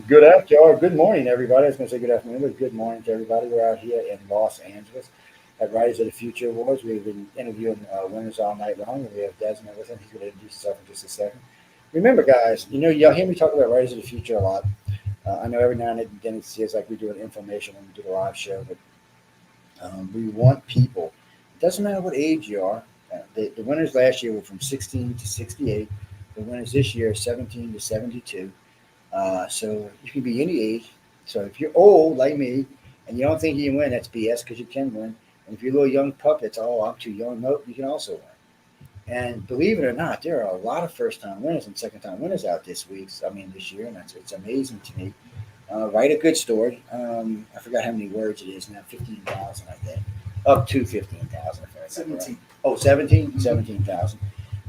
Good afternoon, or good morning, everybody. I was going to say good afternoon, but good morning to everybody. We're out here in Los Angeles at Riders of the Future Awards. We've been interviewing winners all night long, and we have Desmond with him. He's going to introduce himself in just a second. Remember, guys, y'all hear me talk about Riders of the Future a lot. I know every now and then it feels like we do an information when we do the live show, but we want people. It doesn't matter what age you are. The winners last year were from 16 to 68. The winners this year are 17 to 72. So you can be any age. So if you're old like me and you don't think you can win, that's BS because you can win. And if you're a little young pup that's, oh, I'm too young, nope, you can also win. And believe it or not, there are a lot of first time winners and second time winners out this year, and it's amazing to me. Write a good story. I forgot how many words it is now, 15,000, I think. Up to 15,000, if I remember. 17. Right. Oh, 17? 17,000.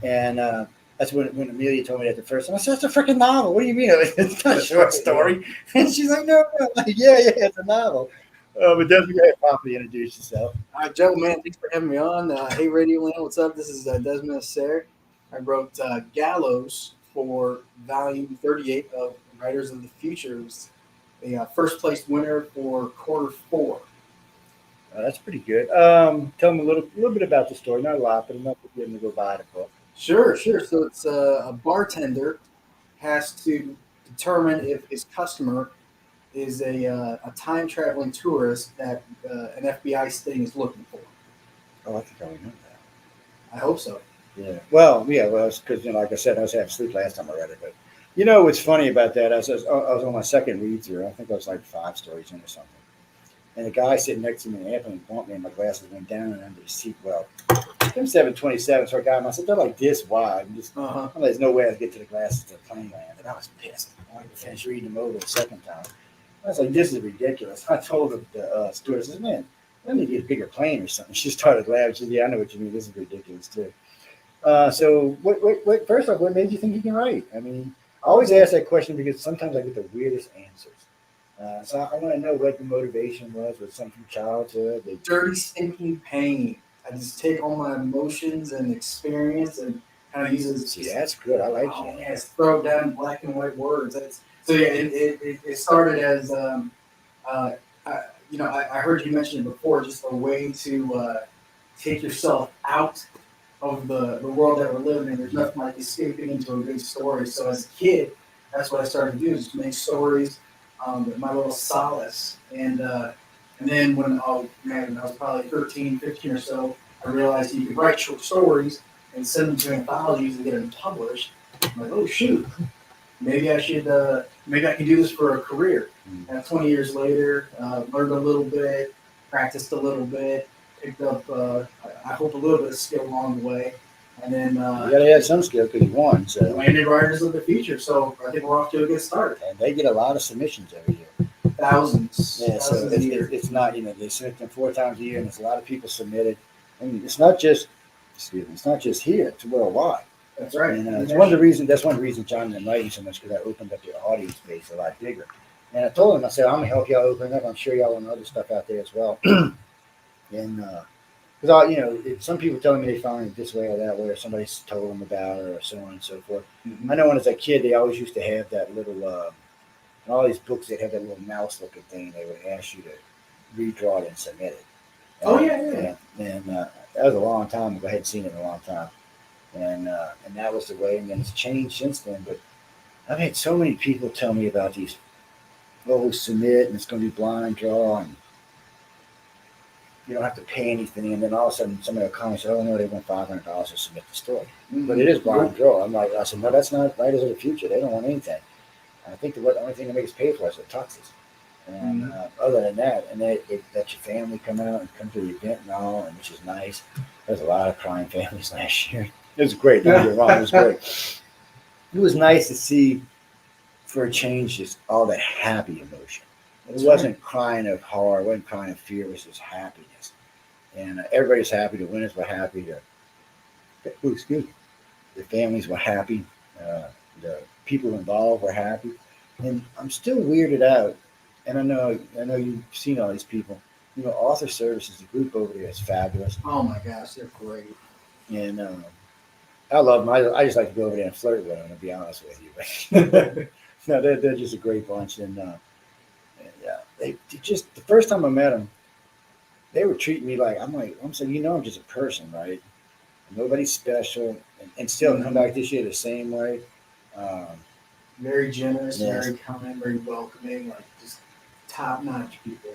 And that's when Amelia told me that the first time. I said, "It's a freaking novel. What do you mean? It's not a short story." And she's like, "No, no." I'm like, yeah, it's a novel. But Desmond, go ahead, properly introduce yourself. All right, Joe, man, thanks for having me on. Hey, Radio Land, what's up? This is Desmond Astaire. I wrote Gallows for Volume 38 of Writers of the Future. It was a first place winner for quarter four. That's pretty good. Tell them a little bit about the story. Not a lot, but enough to get them to go buy the book. Sure. So it's a bartender has to determine if his customer is a time traveling tourist that an FBI sting is looking for. Oh, I think I remember that. I hope so. Yeah. Well, because like I said, I was having sleep last time I read it. But what's funny about that? I was on my second read through. I think I was like five stories in or something. And the guy sitting next to me in the airplane bumped me, and my glasses went down and under the seat. Well, I'm 727, so I got them. I said, they're like this wide. There's no way I could get to the glasses to the plane land. And I was pissed. I wanted to finish reading them over the second time. I was like, this is ridiculous. I told the stewardess, I said, man, let me get a bigger plane or something. She started laughing. She said, yeah, I know what you mean. This is ridiculous, too. So, first off, what made you think you can write? I mean, I always ask that question because sometimes I get the weirdest answers. So I want to know what the motivation was something from childhood. Dirty, stinking pain. I just take all my emotions and experience and kind of use it as See, that's good. I like oh, you. man, it's throw down black and white words. So yeah, it started as uh, I heard you mention it before, just a way to take yourself out of the world that we're living in. There's nothing like escaping into a good story. So as a kid, that's what I started to do, is make stories, my little solace. And then when I was probably 13, 15 or so, I realized you could write short stories and send them to anthologies and get them published. I'm like, oh shoot, maybe I can do this for a career. And 20 years later, learned a little bit, practiced a little bit, picked up, I hope, a little bit of skill along the way. And then You got to have some skill because you won. So landed Writers of the Future. So I think we're off to a good start. and they get a lot of submissions every year. Thousands. Yeah, so Thousands a year. it's not they submit them four times a year, and there's a lot of people submitted. And it's not just it's not just here; it's worldwide. That's right. And it's one of the reasons. That's one of the reasons John and writing so much because I opened up the audience base a lot bigger. And I told him, I said, I'm gonna help y'all open up. I'm sure y'all want other stuff out there as well. And because some people telling me they found it this way or that way, or somebody's told them about it, or so on and so forth. Mm-hmm. I know when as a kid, they always used to have that little. In all these books, they'd have that little mouse-looking thing. They would ask you to redraw it and submit it. Oh yeah. And that was a long time ago. I hadn't seen it in a long time, and that was the way. And then it's changed since then. But I've had so many people tell me about these. Oh, submit, and it's going to be blind draw, and you don't have to pay anything. And then all of a sudden, somebody will come and say, "Oh no, they want $500 to submit the story." Mm-hmm. But it is blind draw. I said, no, that's not Writers of the Future. They don't want anything. I think the only thing that makes us pay for is the tuxes. And other than that, and they let your family come out and come to the event and all, and which is nice. There's a lot of crying families last year. It was great. Don't get me wrong, it was great. It was nice to see, for a change, just all that happy emotion. It wasn't crying of horror, it wasn't crying of fear, it was just happiness. And everybody's happy, the winners were happy, the families were happy, the people involved were happy. And I'm still weirded out, and I know you've seen all these people. Author Services, the group over there is fabulous. Oh my gosh, they're great. And I love them. I just like to go over there and flirt with them, to be honest with you. No, they're just a great bunch, and they just the first time I met them, they were treating me like I'm saying, I'm just a person, right? Nobody's special, and still come Mhm. back this year the same way. Um, Very generous, yes, very kind, very welcoming, like just top notch people.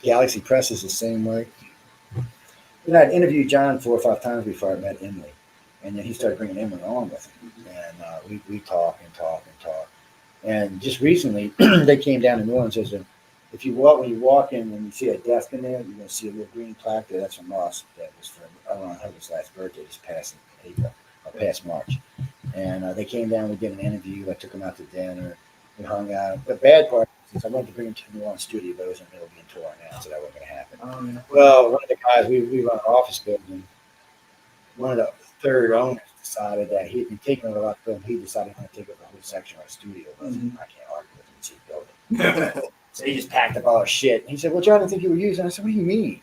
Galaxy Press is the same way. I'd interviewed John 4 or 5 times before I met Emily, and then he started bringing Emily on with him, and we talk and talk and talk. And just recently, they came down to New Orleans. Says, if you walk when you walk in and you see a desk in there, you're going to see a little green plaque there. That's from Ross. That was for Ron Hubbard's last birthday, this past April, or past March. And they came down. We did an interview. I took them out to dinner. We hung out. The bad part is I wanted to bring them to the New Orleans studio, but it was in the middle of being torn down, so that wasn't going to happen. Yeah. Well, one of the guys, we run an office building. One of the third owners decided that he'd been taking over a lot of film. He decided he wanted to take over the whole section of our studio. Mhm. I can't argue with him. It's his building. So he just packed up all his shit. He said, well, John, I think you were using. I said, what do you mean?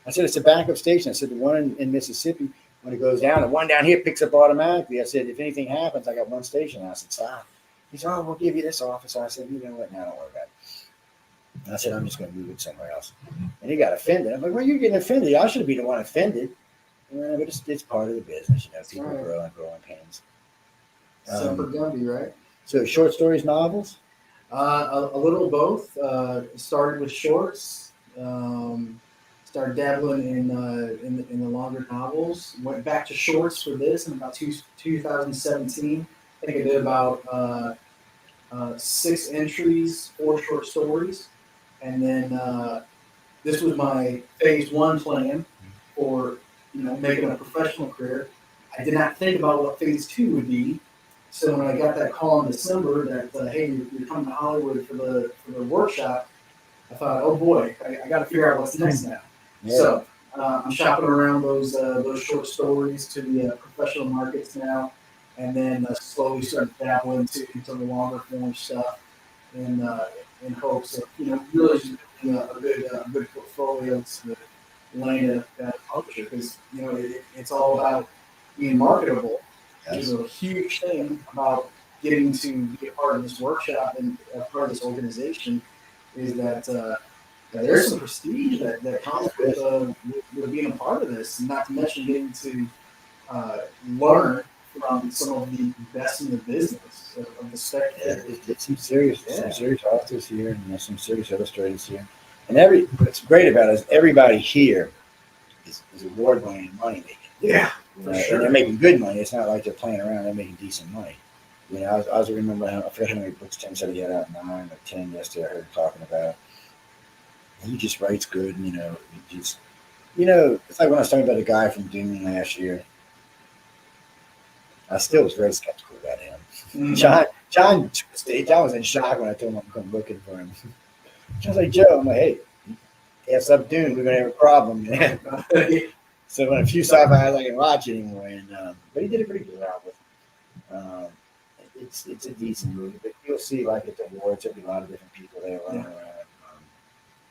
I said, it's a backup station. I said, the one in Mississippi, when it goes down, the one down here picks up automatically. I said, if anything happens, I got one station. I said, stop. He said, oh, we'll give you this office. I said, you know what? Now don't worry about it. And I said, I'm just going to move it somewhere else. And he got offended. I'm like, well, you're getting offended. I should be the one offended. Yeah, but it's part of the business. People right. grow and growing pains. Semper Gumby, right? So short stories, novels? A little of both. Started with shorts. Started dabbling in the longer novels. Went back to shorts for this in about 2017. I think I did about 6 entries, 4 short stories, and then this was my phase 1 plan for making a professional career. I did not think about what phase 2 would be. So when I got that call in December that hey, you're coming to Hollywood for the workshop, I thought, oh boy, I got to figure out what's next now. Yeah. So I'm shopping around those short stories to the professional markets now, and then slowly starting to dabble into the longer form stuff in hopes of really just building a good portfolio to land at a publisher, because it's all about being marketable. Which is a huge thing about getting to be a part of this workshop and a part of this organization, is that there's some prestige that comes with being a part of this, not to mention getting to learn from some of the best in the business of the spectator. It's some serious authors here, and there's some serious illustrators here. And what's great about it is everybody here is award winning and money making. Yeah, for sure. And they're making good money. It's not like they're playing around. They're making decent money. I was remember, I forget how many books Tim said he had out, 9 or 10 yesterday. I heard him talking about. He just writes good, and it's like when I was talking about the guy from Dune last year. I still was very skeptical about him. Mm-hmm. John was in shock when I told him I'm come looking for him. I was like, Joe, I'm like, hey, yes, up Dune, we're gonna have a problem, man. So when a few sci-fi I can watch anymore, but he did a pretty good job with it. It's a decent movie, but you'll see like at the awards, there'll be a lot of different people there running around.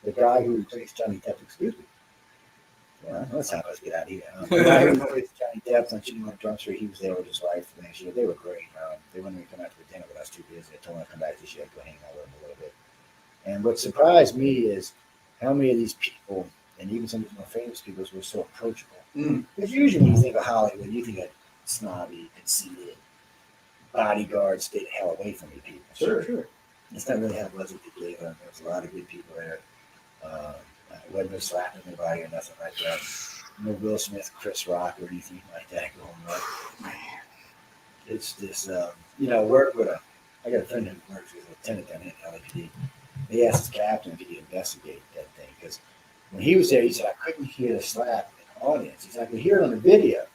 The guy who plays Johnny Depp, excuse me. Yeah, let's have us get out of here. The guy who plays Johnny Depp on Shooting on Jump Street, he was there with his wife last year. They were great. They wouldn't even come out to dinner with us 2 years. They told me to come back this year to go hang out with them a little bit. And what surprised me is how many of these people, and even some of the more famous people, were so approachable. Because usually when you think of Hollywood, you think of snobby, conceited, bodyguards, stay the hell away from you people. Sure. That's not really how it was at the theater. There was a lot of good people there. Wasn't no slapping anybody or nothing like that. No Will Smith, Chris Rock, or anything like that going on. Man, it's this, work with I got a friend who works as a lieutenant down at LAPD. He asked his captain if he could investigate that thing, because when he was there, he said, I couldn't hear the slap in the audience. He said, I could hear it on the video,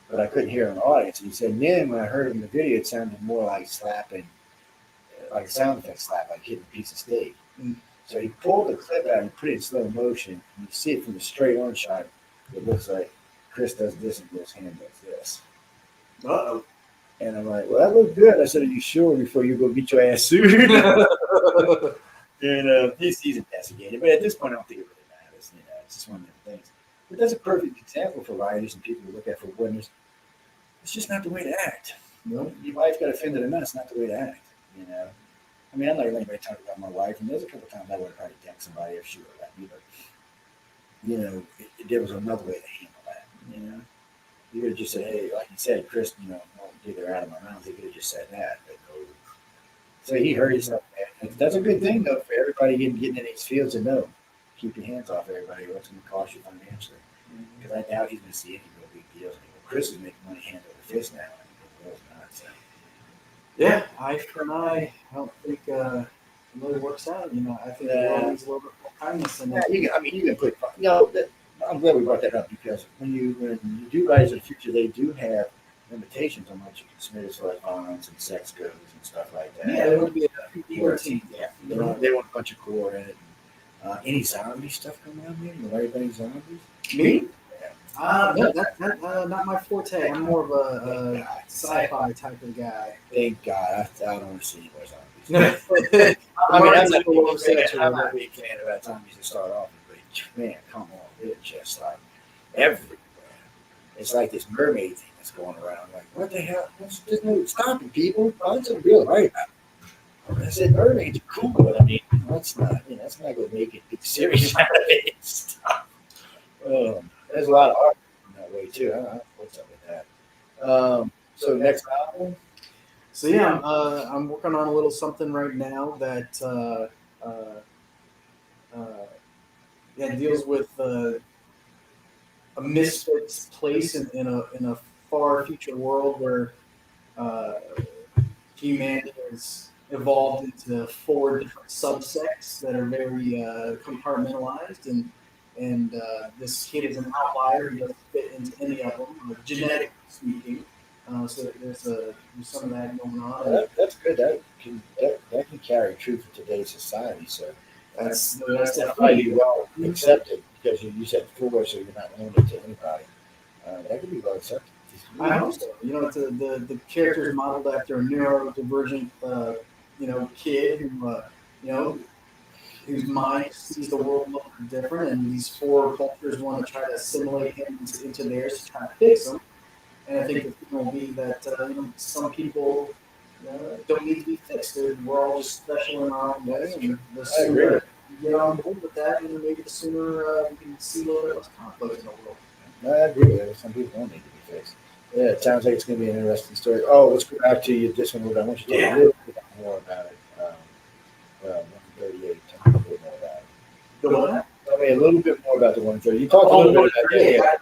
but I couldn't hear it in the audience. And he said, then when I heard it in the video, it sounded more like slapping, like a sound effect slap, like hitting a piece of steak. So he pulled the clip out and put it in slow motion. And you see it from the straight on shot. It looks like Chris does this and Will's hand does this. Uh-oh. And I'm like, well, that looked good. I said, are you sure before you go get your ass sued? And he's investigated. But at this point, I don't think it really matters. It's just one of the things. But that's a perfect example for writers and people to look at for winners. It's just not the way to act. No. Your wife got offended enough. It's not the way to act. You know, I mean, I'm not letting anybody talk about my wife, and there's a couple of times I would have probably decked somebody if she would have let me, but there was another way to handle that. You know, you could have just said, hey, like you said, Chris, don't get her out of my mouth. He could have just said that, but no. So he hurt himself. Man. That's a good thing though for everybody getting in these fields to know. Keep your hands off everybody. What's going to cost you financially? Because I doubt he's going to see any real big deals anymore. Chris is making money hand over fist now. And Will's not. So. Yeah, eye for an eye. I don't think it really works out. I think the world needs a little bit more kindness in it. You can put. I'm glad we brought that up because when you do Rise of the Future, they do have limitations on what you can submit as like violence and sex codes and stuff like that. Yeah, it would be a PG-13. Yeah, they want a bunch of gore in it. Any zombie stuff coming out, man? You like any zombies? Me? No, not my forte. I'm more of a sci-fi type of guy. Thank God. I don't want to see any more zombies. I'm not a big fan about zombies to start off with, but man, come on. They're just like everywhere. It's like this mermaid thing that's going around. Like, what the hell? There's no stopping people. Find something real right about it. I said mermaids are cool, but I mean, that's not going to make it big series out of it. Stop. There's a lot of art in that way too. I don't know what's up with that. So next album. So yeah, I'm working on a little something right now that deals with a misfits place in a far future world where humanity has evolved into 4 different subsects that are very compartmentalized, and this kid is an outlier. He doesn't fit into any of them, genetically speaking. So there's some of that going on. That's good. That can carry truth in today's society. So that's definitely well accepted because you said 4, so you're not limited to anybody. That could be well accepted. I hope so. The character is modeled after a neurodivergent, kid who, whose mind sees the world a little bit different, and these 4 cultures want to try to assimilate him into theirs to try to fix him. And I think the thing will be that some people don't need to be fixed. We're all just special in our own way, and the sooner we get on board with that, maybe the sooner we can see a little bit less conflict in the world. I agree with that. Some people don't need to be fixed. Yeah, it sounds like it's going to be an interesting story. Oh, let's go back to this one. I want you to talk a little bit more about it. 138. Tell me a little bit more about it. The what? Tell me a little bit more about the 130. You talked a little bit about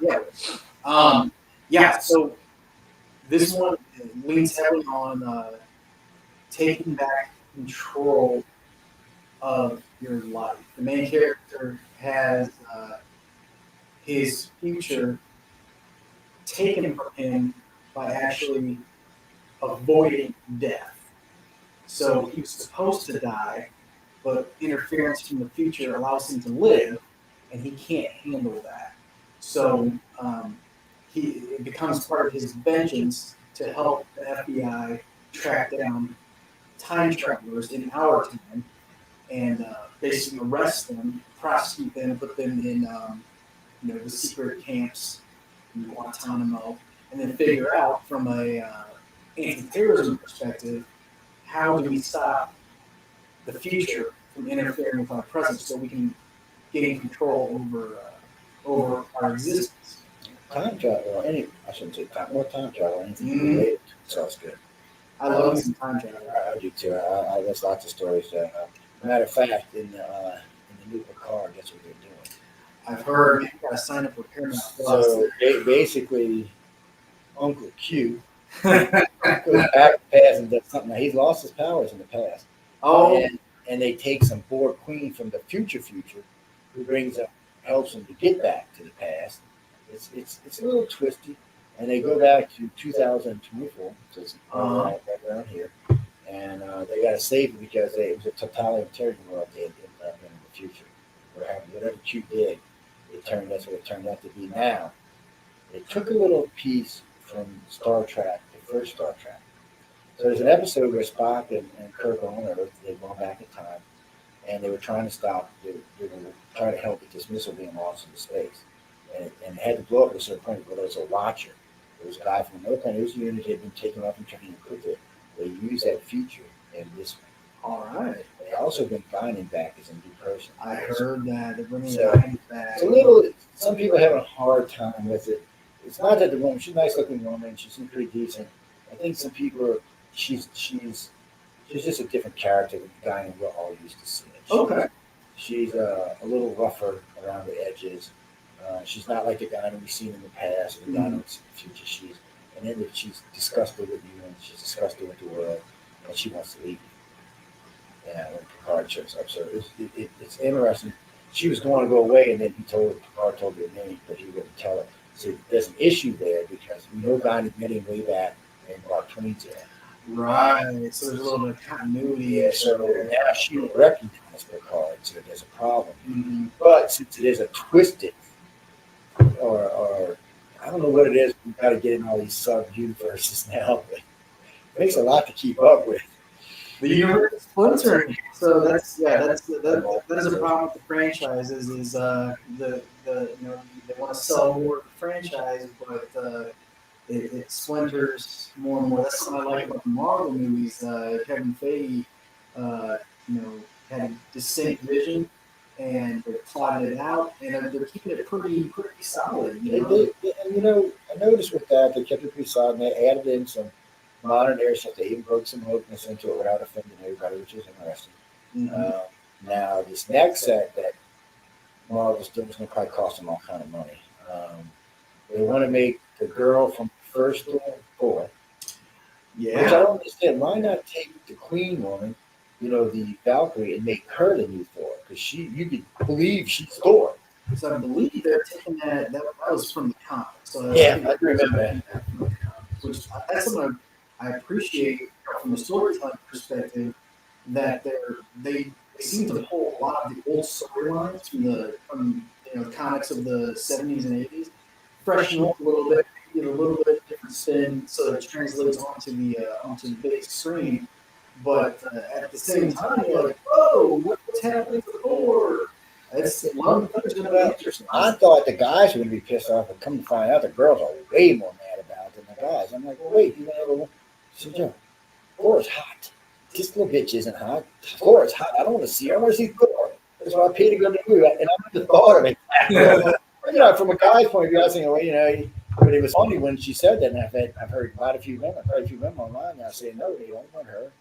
that. Yeah. So this one leans heavily on taking back control of your life. The main character has his future taken from him by actually avoiding death. So he was supposed to die, but interference from the future allows him to live, and he can't handle that. So it becomes part of his vengeance to help the FBI track down time travelers in our time and basically arrest them, prosecute them, put them in the secret camps in Guantanamo, and then figure out from a anti-terrorism perspective, how do we stop the future from interfering with our present so we can gain control over our existence. Time travel, I shouldn't say time, more time travel, anything related to it sounds good. I love some time travel. I do too. There's lots of stories. Matter of fact, in the new Picard, that's what they're doing. I've heard you got to sign up for Paramount. So basically, Uncle Q goes back to the past and does something. Now, he's lost his powers in the past. Oh. And they take some Borg queen from the future, who helps him to get back to the past. It's a little twisty, and they go back to 2024, so it's right around here, and they got to save it because it was a totalitarian world they ended up in the future. Whatever Q did, that's what it turned out to be. Now, they took a little piece from Star Trek, the first Star Trek. So there's an episode where Spock and Kirk are on Earth. They've gone back in time, and they were trying to stop. They were trying to help with this missile being launched into space, and it had to blow up at a certain point. But there was a watcher. There was a guy from another planet. It was a unit that had been taken off and trying to equip it. They used that feature, and this also bring Guinan back as a new person. I heard that they're bringing So, Guinan back. It's a little. Some people have a hard time with it. It's not that the woman. She's a nice looking woman. She seems pretty decent. I think some people are. She's just a different character than the guy we're all used to seeing. Okay. She's a little rougher around the edges. She's not like the guy we've seen in the past, or the guy we've seen in the future. She's disgusted with you, and she's disgusted with the world, and she wants to leave you. Yeah, when Picard shows up, so it's interesting. She was going to go away, and then Picard told her the name, but he wouldn't tell her. So there's an issue there because we know Guy met him way back in Mark Twain's era. Right. So there's a little bit of continuity. Yeah, so now she would recognize Picard, so there's a problem. Mm-hmm. But since it is a twisted, or I don't know what it is, we've got to get in all these sub-universes now, but it makes a lot to keep up with. The universe is splintering. So that is a problem with the franchises. Is the they want to sell more of the franchise, but it splinters more and more. That's something I like about the Marvel movies. Kevin Feige, had a distinct vision, and they plotted it out, and they're keeping it pretty solid. I noticed with that they kept it pretty solid. And they added in some modern era stuff. They even broke some wokeness into it without offending everybody, which is interesting. Mm-hmm. Now this next set that Marvel's doing is going to probably cost them all kind of money. They want to make the girl from first Thor. Yeah. Which I don't understand. Why not take the Queen woman, the Valkyrie, and make her the new Thor? Because you could believe she's Thor. So I believe they're taking that was from the comics. So Yeah, I remember that. Which that's something I appreciate from the storytelling perspective, that they seem to pull a lot of the old storylines from comics of the 70s and 80s, freshen up a little bit, give a little bit different spin so that it translates onto the big screen. But at the same time, you're like, whoa, what's happening to Thor? It's a lot of things going to be interesting. I thought the guys were going to be pissed off, but come to find out, the girls are way more mad about it than the guys. I'm like, well, wait, you know, she said, Thor's hot. This little bitch isn't hot. Thor is hot. I don't want to see her. I want to see Thor. That's why I paid to go to the movie. And I never thought of it. From a guy's point of view, I was thinking, well, but it was funny when she said that, and I've heard quite a few women online now saying, no, they don't want her.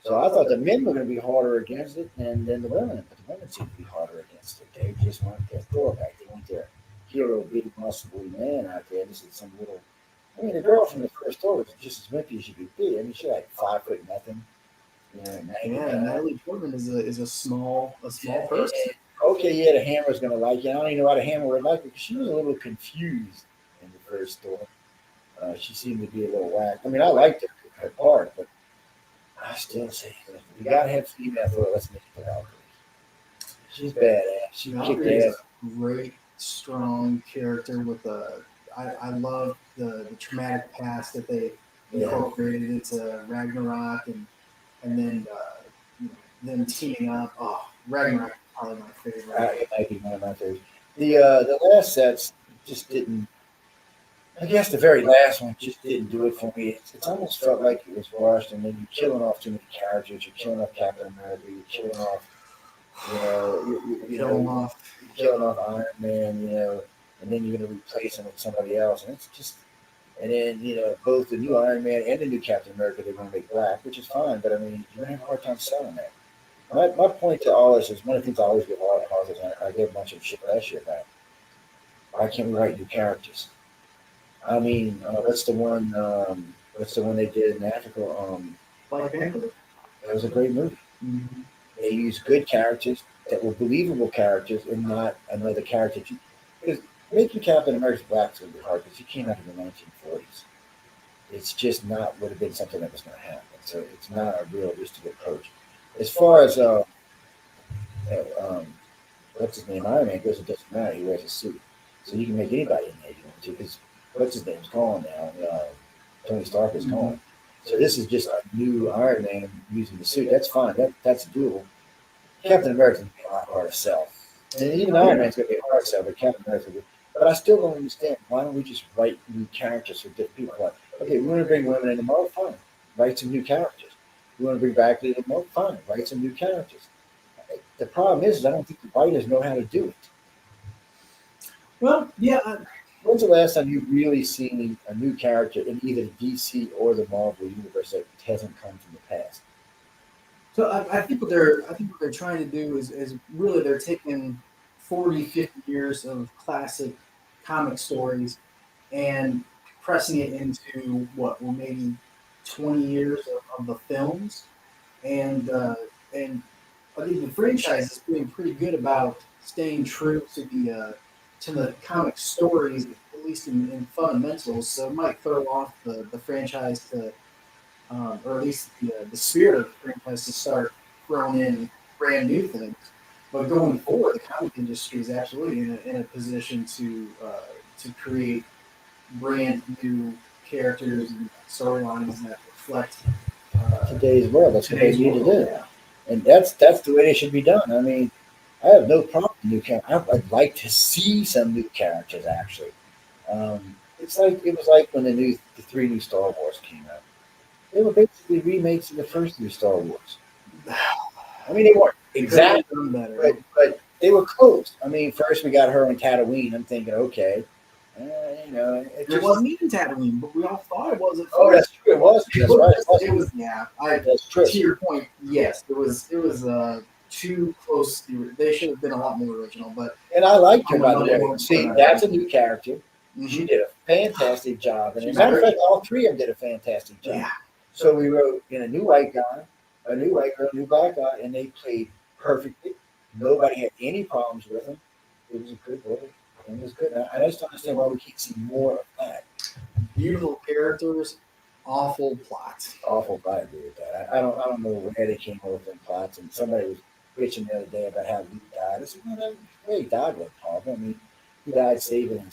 So I thought the men were going to be harder against it than the women, but the women seem to be harder against it. They just want their Thor back. They want their hero, big, muscly man out there. This is some little. I mean, the girl from the first Thor was just as wimpy as she could be. I mean, she's like 5 foot nothing. Natalie Portman is a small person. Okay, the Hammer's going to like you. I don't even know why the Hammer would like her because she was a little confused in the first Thor. She seemed to be a little whack. I mean, I liked her part, but I still say we got to have female Thor. Let's make it Valkyrie. She's badass. She kicked ass. Great, strong character with I love the traumatic past that they incorporated into Ragnarok and then them teaming up. Oh, Ragnarok is probably my favorite. It might be one of my favorites. The last sets just didn't. I guess the very last one just didn't do it for me. It's almost felt like it was rushed, and then you're killing off too many characters. You're killing off Captain America. You're killing off, killing off Iron Man. And then you're going to replace him with somebody else, and it's just. And then both the new Iron Man and the new Captain America they're going to make black, which is fine. But I mean, you're going to have a hard time selling that. My point to all this is one of the things I always get a lot of calls, and I get a bunch of shit last year about. Why can't we write new characters? I mean, what's the one they did in Africa? Black Panther. That was a great movie. Mm-hmm. They used good characters that were believable characters and not another character. Because making Captain America black is going to be hard because he came out in the 1940s. It's just not would have been something that was going to happen. So it's not a realistic approach. As far as what's his name, Iron Man goes, it doesn't matter. He wears a suit, so you can make anybody in there you want to. Because what's his name's gone now. Tony Stark is gone. So this is just a new Iron Man using the suit. That's fine. That's doable. Captain America's going to be a lot harder to sell. And even Iron Man's going to be hard to sell, but Captain America's going to be. But I still don't understand. Why don't we just write new characters for different people? Like, okay, we want to bring women in the Marvel, fine. Write some new characters. We want to bring back the Marvel, fine. Write some new characters. the problem is I don't think the writers know how to do it. Well, yeah. When's the last time you've really seen a new character in either the DC or the Marvel universe that hasn't come from the past? So I think what they're trying to do is really they're taking 40, 50 years of classic comic stories and pressing it into what, well, maybe 20 years of the films, and and I think the franchise is doing pretty good about staying true to the comic stories, at least in fundamentals. So it might throw off the franchise to, or at least the spirit of the franchise to start throwing in brand new things. But going forward, the comic industry is absolutely in a position to create brand new characters and storylines that reflect Today's world, that's what they today's need to world. do, Yeah. and that's the way they should be done. I mean, I have no problem with new characters. I'd like to see some new characters actually. It's like it was like when the three new Star Wars came out. They were basically remakes of the first three Star Wars. I mean, they weren't exactly, Done better. but they were close. I mean, first we got her on Tatooine. I'm thinking, okay, it It just. wasn't even Tatooine, but we all thought it was at Oh, first. that's true. It was. That's right. It was. It was, yeah. That's true. To your point, yes, it was too close. They should have been a lot more original, but And I liked her, I'm by the another way. one See, for that. that's a new character. She Mhm. did a fantastic job. And as She's a matter of great. fact, all three of them did a fantastic job. Yeah. So we wrote in a new white guy, a new white girl, a new black guy, and they played perfectly. Nobody had any problems with them. It was a good movie. It was good. And I just don't understand why we can't see more of that. Beautiful characters, awful plots. Awful, I agree with that. I don't know where they came up with them plots. And somebody was bitching the other day about how Luke died. I said, well, no, well, he died with horrible. I mean, he died saving,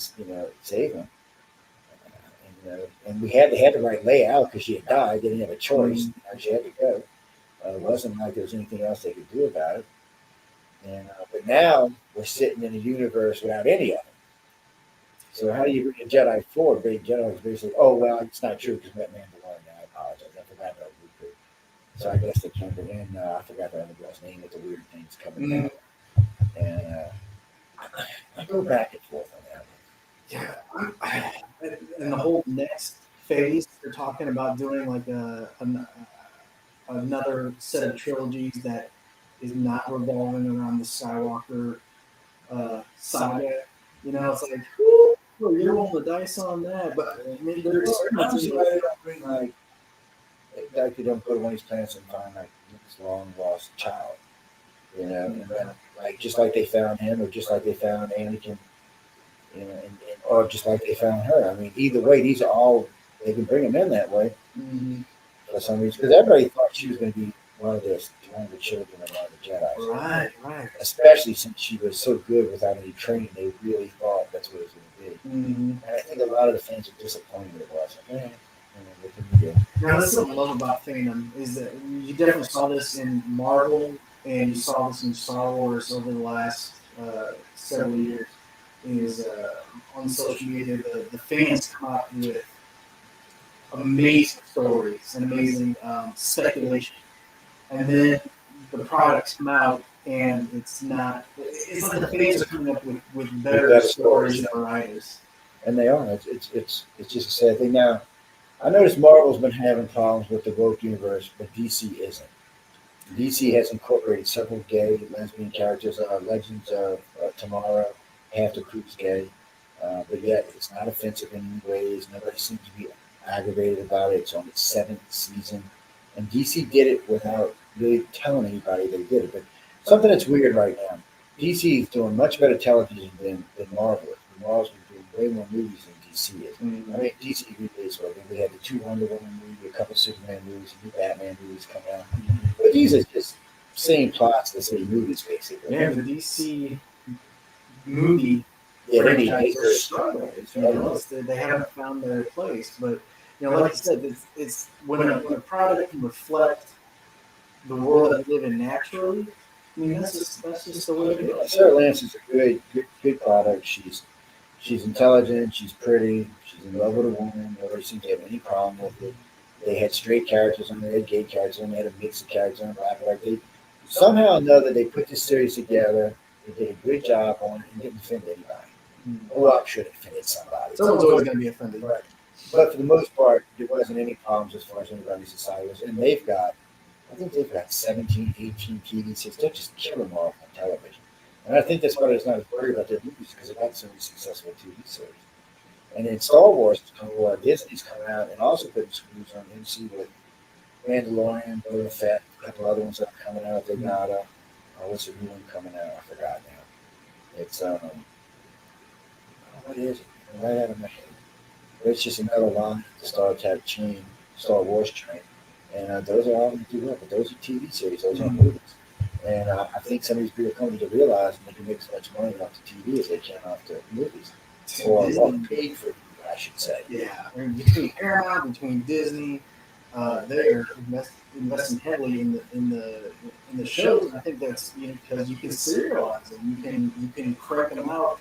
saving. And we had the right layout because she had died. They didn't have a choice. She had to go. It wasn't like there was anything else they could do about it. And but now we're sitting in a universe without any of it. So how do you bring a Jedi forward? Big Jedi is basically, oh well, it's not true because that Mandalorian. I apologize. I forgot about Luke. So I guess they can't bring in. I forgot the other girl's name with the weird things coming out. And I go back and forth on that. Yeah. And the whole next phase, they're talking about doing like another set of trilogies that is not revolving around the Skywalker saga. You know, it's like, whew, you're rolling the dice on that, but I mean, they're I don't see why they don't bring like they don't go to one of these planets and find like this long lost child. And then like just like they found him, or just like they found Anakin, or just like they found her. I mean, either way, these are all they can bring them in that way for some reason because everybody thought she was going to be one of the children of one of the Jedi. Right. Especially since she was so good without any training, they really thought that's what it was going to be. And I think a lot of the fans were disappointed it was. What can you do? Now, that's something I love about fandom is that you definitely saw this in Marvel and you saw this in Star Wars over the last several years. Is on social media, the fans come up with amazing stories and amazing speculation, and then the products come out and it's not. It's like the fans are coming up with better stories than the writers. And they are. It's just a sad thing. Now, I noticed Marvel's been having problems with the woke universe, but DC isn't. DC has incorporated several gay, lesbian characters. Legends of Tomorrow, half the crew's gay, but yet it's not offensive in any ways. Nobody seems to be aggravated about it. It's on its seventh season, and DC did it without really telling anybody they did it. But something that's weird right now, DC is doing much better television than Marvel is. Marvel's been doing way more movies than DC is. I mean, DC released we had the two Wonder Woman movie, a couple Superman movies, a new Batman movies coming out. But these are just same plots, the same movies, basically. Yeah, the DC movie franchise are struggling. They haven't found their place. But like I said, it's when a product can reflect the world that we live in naturally. I mean, that's just the way it is. Sarah Lance is a good product. She's intelligent. She's pretty. She's in love with a woman. Nobody seems to have any problem with it. They had straight characters on there, they had gay characters on there, they had a mix of characters on there, like somehow or another they put this series together. They did a good job on it and didn't offend anybody. Well, I'm sure it offended somebody. Someone's always going to be offended. Right. But for the most part, there wasn't any problems as far as anybody's society was. And I think they've got 17, 18 TV series. They're just killing them off on television. And I think that's why there's not as worried about their movies because they've got so many successful TV series. And then Star Wars is coming out, Disney's coming out, and also putting screws on MC with Mandalorian, Boba Fett, a couple other ones that are coming out. They got what's the new one coming out? I forgot now. It's what is it? Right out of my head. But it's just another line the Star Wars train. And those are all going to do well, but those are TV series, those aren't movies. And I think some of these bigger companies are realizing they can make as much money off the TV as they can off the movies. Or paid for, I should say. Yeah, I mean, between Paramount, between Disney, they're investing heavily in the shows. And I think that's because you can serialize them, you can crank them out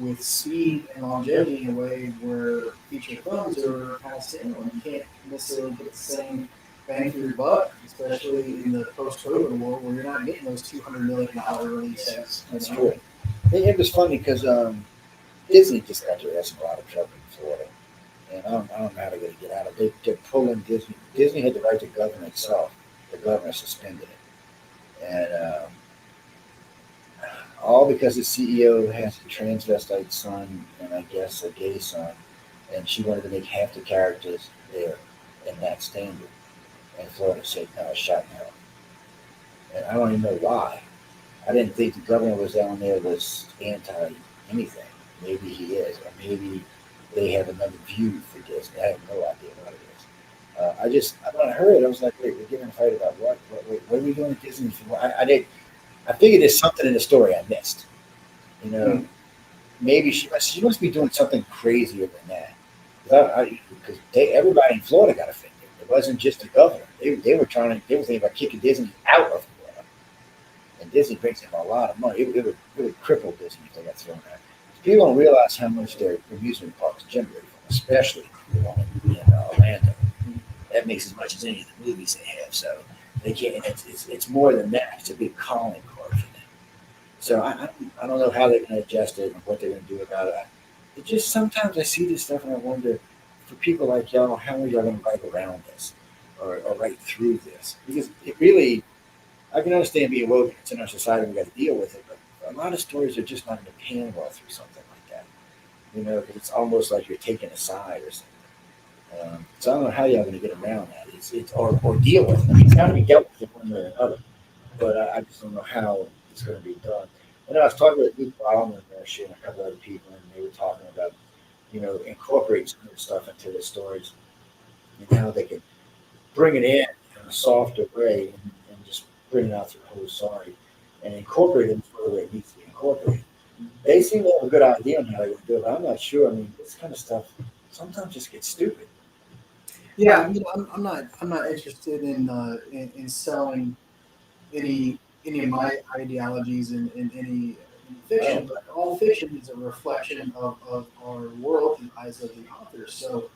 with speed and longevity in a way where feature films are kind of similar. You can't necessarily get the same bang for your buck, especially in the post-COVID world where you're not getting those $200 million releases. That's true. It was funny because Disney just got their ass in a lot of trouble in Florida. And I don't know how they're going to get out of it. They're pulling Disney. Disney had the right to govern itself. The governor suspended it. And all because the CEO has a transvestite son and I guess a gay son. And she wanted to make half the characters there in that standard. And Florida said, no, shut down. And I don't even know why. I didn't think the governor was down there was anti-anything. Maybe he is, or maybe they have another view for Disney. I have no idea what it is. When I heard it, I was like, wait, we're getting a fight about what? What are we doing at Disney? I figured there's something in the story I missed. Maybe she must be doing something crazier than that. Because everybody in Florida got offended. It wasn't just the governor. They were thinking about kicking Disney out of Florida. And Disney brings them a lot of money. It would really cripple Disney if they got thrown out. People don't realize how much their amusement parks generate, especially in Orlando. That makes as much as any of the movies they have. So they can't. It's more than that. It's a big calling card for them. So I don't know how they're going to adjust it and what they're going to do about it. It just sometimes I see this stuff and I wonder, for people like y'all, how are y'all going to write around this or write through this? Because it really, I can understand being woke. It's in our society. We got to deal with it, but a lot of stories are just not going to pan well through something like that, because it's almost like you're taking a side or something. So I don't know how y'all going to get around that. It's or deal with it. I mean, it's got to be dealt with one way or another, but I just don't know how it's going to be done. And I was talking with Luke Ballman and a couple other people, and they were talking about, incorporating some of the stuff into the stories and how they can bring it in a softer way and just bring it out through the whole story and incorporate it the way it needs to be incorporated. They seem to have a good idea on how they're going to do it, but I'm not sure. I mean, this kind of stuff sometimes just gets stupid. Yeah, I'm not interested in selling any of my ideologies in any fiction, but all fiction is a reflection of our world in the eyes of the author. So,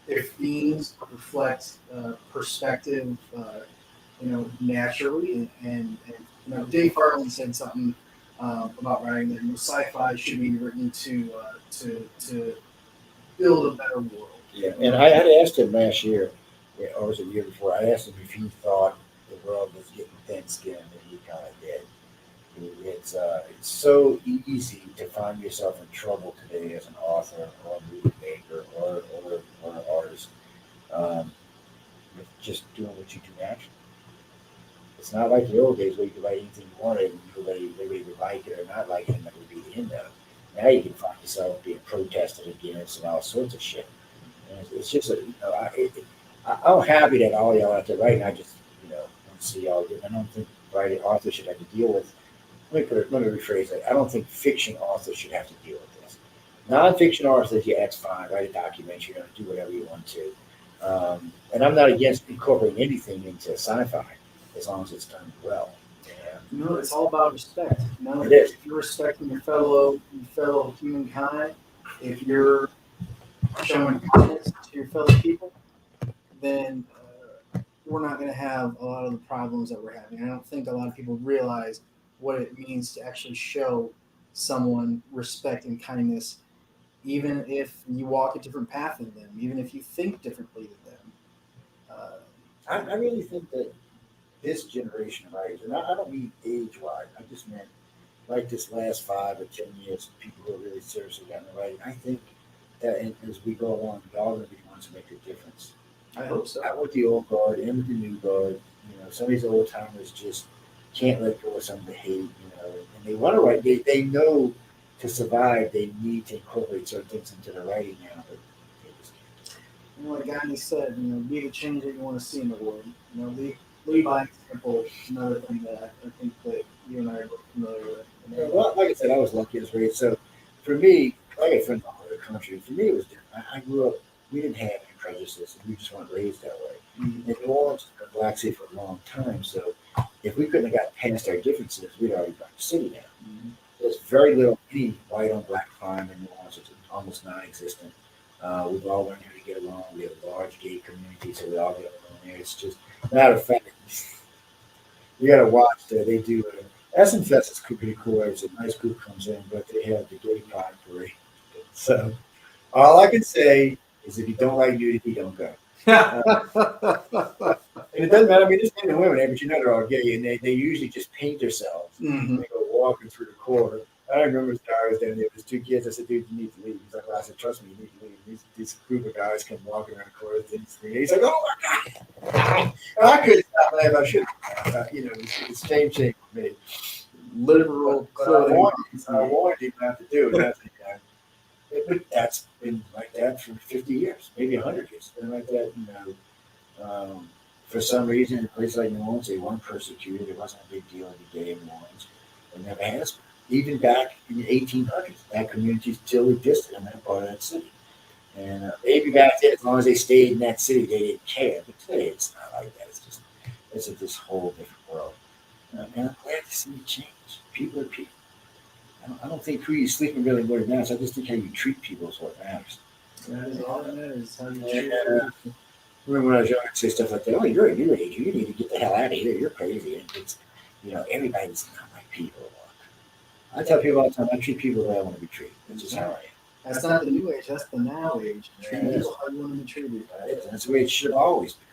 if themes reflect perspective, naturally, and Dave Farland said something about writing that sci-fi should be written to build a better world. Yeah, and I had asked him last year, or was it the year before? I asked him if he thought the world was getting thin-skinned, and he kind of did. It's so easy to find yourself in trouble today as an author or a movie maker or an artist with just doing what you do naturally. It's not like the old days where you could write anything you wanted and everybody would like it or not like it, and that would be the end of it. Now you can find yourself being protested against and all sorts of shit. And it's just I'm happy that all y'all out there writing. I just want to see y'all. I don't think writing authors should have to deal with. Let me rephrase that. I don't think fiction authors should have to deal with this. Non-fiction authors, yeah, that's fine. Write a documentary, do whatever you want to. And I'm not against incorporating anything into sci-fi as long as it's done well. Yeah. It's all about respect. It is. If you're respecting your fellow humankind, if you're showing kindness to your fellow people, then we're not going to have a lot of the problems that we're having. I don't think a lot of people realize what it means to actually show someone respect and kindness, even if you walk a different path than them, even if you think differently than them. Uh, I really think that this generation of writers, and I don't mean age wise, I just meant like this last 5 or 10 years, people who are really seriously gotten the writing. I think that as we go along, we all going to be the ones to make a difference. I hope so. Out with the old guard and with the new guard. Some of these old timers just can't let go of some of the hate, and they want to write. They know to survive, they need to incorporate certain things into the writing now, but they just can't. Like Gandhi said, be the change that you want to see in the world. Lead by example. Another thing that I think that you and I are both familiar with. Well, like I said, I was lucky as raised. So for me, I got friends all over the country. For me, it was different. I grew up. We didn't have any prejudices, and we just weren't raised that way. Mm-hmm. And New Orleans has been Black City for a long time. So if we couldn't have got past our differences, we'd already burned the city down. Mm-hmm. There's very little any white on black crime in New Orleans. It's almost non-existent. We've all learned how to get along. We have a large gay community, so we all get along there. It's just, matter of fact, you got to watch that. They do Essen Fest is pretty cool. It's a nice group comes in, but they have the gay pride parade. So all I can say is if you don't like nudity, don't go. And it doesn't matter. I mean, there's men and women there, but they're all gay, and they usually just paint themselves. Mm-hmm. They go walking through the corridor. I remember this guy was down there. There's 2 kids. I said, "Dude, you need to leave." He's like, "Well," I said, "Trust me, you need to leave." This group of guys come walking around the corridor. He's like, "Oh my god!" And I couldn't stop laughing. I should. It's shame for me. Literal clothing. I wanted him not to do it. But that's been like that for 50 years, maybe 100 years. It's been like that, for some reason, in a place like New Orleans, they weren't persecuted. It wasn't a big deal to be gay in New Orleans. It never has been. Even back in the 1800s, that community still existed in that part of that city. And maybe back then, as long as they stayed in that city, they didn't care. But today, it's not like that. It's this whole different world. And I'm glad to see it change. People are people. I don't think who you sleeping really what matters. I just think how you treat people is what matters. That is all that matters. How you treat people. Remember when I was young, I'd say stuff like that. "Oh, you're a new age. You need to get the hell out of here. You're crazy." And it's, everybody's not like people. I tell people all the time, I treat people the way I want to be treated. That's just how I am. That's not the new age. That's the now age. Treat people how you want to be treated. That's the way it should always be.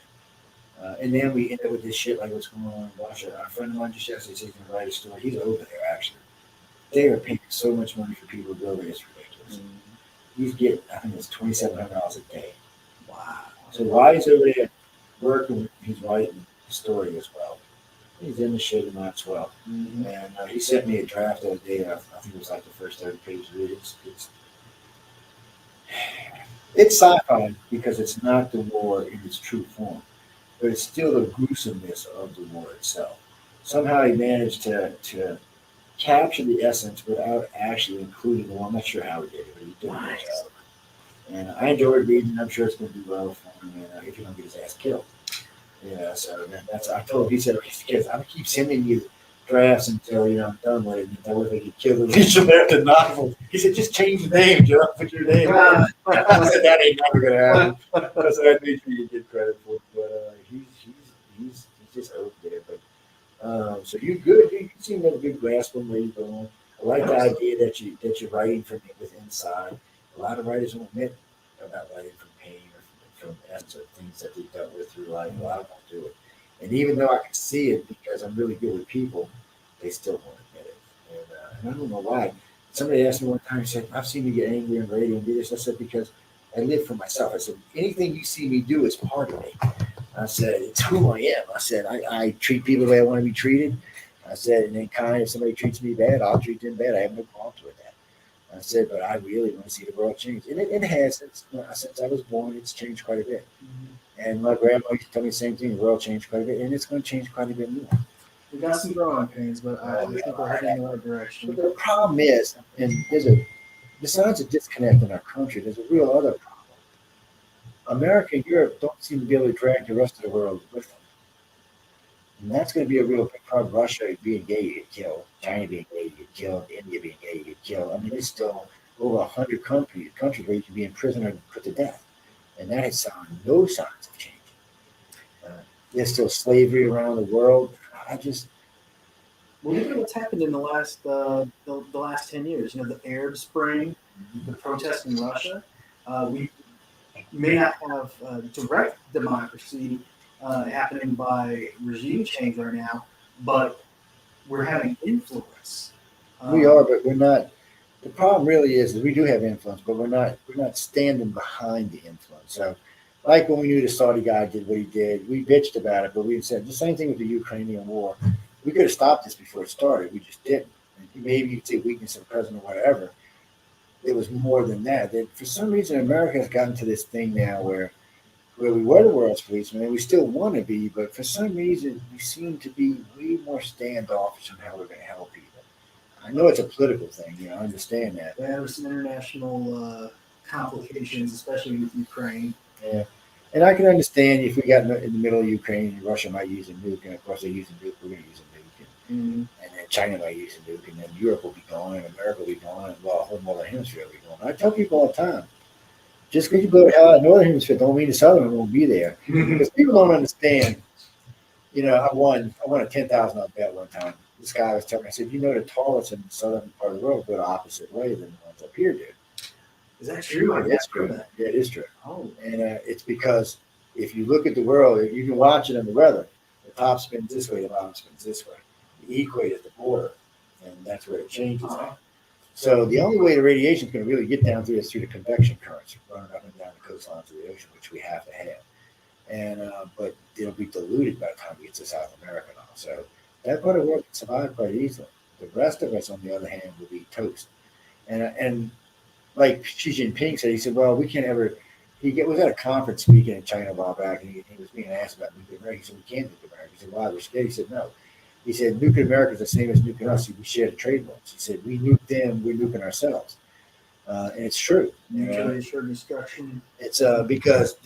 And then we end up with this shit like what's going on in Russia. Our friend of mine just yesterday said he's going to write a story. He's over there, actually. They are paying so much money for people to go there. It's ridiculous. Mm-hmm. He's getting, I think it's $2,700 a day. Wow. So while he's over there working, he's writing the story as well. He's in the shit in Maxwell. Mm-hmm. And he sent me a draft the other day. I think it was like the first 30 pages of it. It's sci-fi because it's not the war in its true form, but it's still the gruesomeness of the war itself. Somehow he managed to capture the essence without actually including the war. I'm not sure how he did it, but he did a good job. And I enjoyed reading. I'm sure it's going to do well for him. And if he don't get his ass killed. So that's. I told him. He said, "Kids, I'm gonna keep sending you drafts until I'm done with it. And that way they get killed and each of them the novel." He said, "Just change the name, Joe. Put your name." I said, "That ain't never gonna happen." Because I made sure you get credit for it. But he's just over there. But so you good? You seem to have a good grasp on where you're going. I like the idea that you're writing from inside. A lot of writers won't admit about writing from pain or from essence of things that they've dealt with through life. A lot of them won't do it. And even though I can see it because I'm really good with people, they still won't admit it. And I don't know why. Somebody asked me one time, he said, "I've seen you get angry and ready and do this." I said, "Because I live for myself." I said, "Anything you see me do is part of me." I said, "It's who I am." I said, I treat people the way I want to be treated. I said, and then if somebody treats me bad, I'll treat them bad. I have no qualms with that. I said, but I really want to see the world change. And it has. Since I was born, it's changed quite a bit. Mm-hmm. And my grandma used to tell me the same thing. The world changed quite a bit, and it's going to change quite a bit more. We got some growing pains, but I think we're heading in the right direction. But the problem is, and besides a disconnect in our country, there's a real other problem. America and Europe don't seem to be able to drag the rest of the world with them. And that's going to be a real big problem. Russia being gay, you get killed. China being gay, you get killed. India being gay, you get killed. I mean, there's still over 100 countries where you can be in prison or put to death. And that has no signs of changing. There's still slavery around the world. I just, Well, look at what's happened in the last 10 years. You know, the Arab Spring, the protests in Russia. We may not have direct democracy happening by regime change right now, but we're having influence. we are, but we're not. The problem really is we do have influence, but we're not standing behind the influence. So, like when we knew the Saudi guy did what he did, we bitched about it, but we said the same thing with the Ukrainian war. We could have stopped this before it started. We just didn't. And maybe you could say weakness of the president or whatever. It was more than that. That for some reason America has gotten to this thing now where we were the world's policeman and we still want to be, but for some reason we seem to be way more standoffish on how we're going to help people. I know it's a political thing, I understand that. There were some international complications, especially with Ukraine. Yeah. And I can understand if we got in the middle of Ukraine and Russia might use a nuke, and of course they use a nuke, we're going to use a nuke. And then China might use a nuke, and then Europe will be gone, and America will be gone, and well, a whole northern hemisphere will be gone. I tell people all the time, just because you go to hell out of the northern hemisphere, don't mean the southern one won't be there. Because people don't understand. I won a $10,000 bet one time. This guy was telling me, I said, the toilets in the southern part of the world go the opposite way than the ones up here do. Is that true? It's true. Yeah, it is true. Oh. And it's because if you look at the world, if you can watch it in the weather, the top spins this way, the bottom spins this way. The equator is the border, and that's where it changes. So the only way the radiation is going to really get down through is through the convection currents running up and down the coastlines of the ocean, which we have to have. And but it'll be diluted by the time we get to South America now. So that part of the world can survive quite easily. The rest of us, on the other hand, will be toast. And like Xi Jinping said, he said, well, we can't ever. Was at a conference speaking in China a while back, and he was being asked about nuclear America. He said, we can't nuke America. He said, why? We're scared. He said, no. He said, nuclear America is the same as nuking us. We share the trade laws. He said, we nuke them, we're nuking ourselves. And it's true. Mutually assured destruction. It's because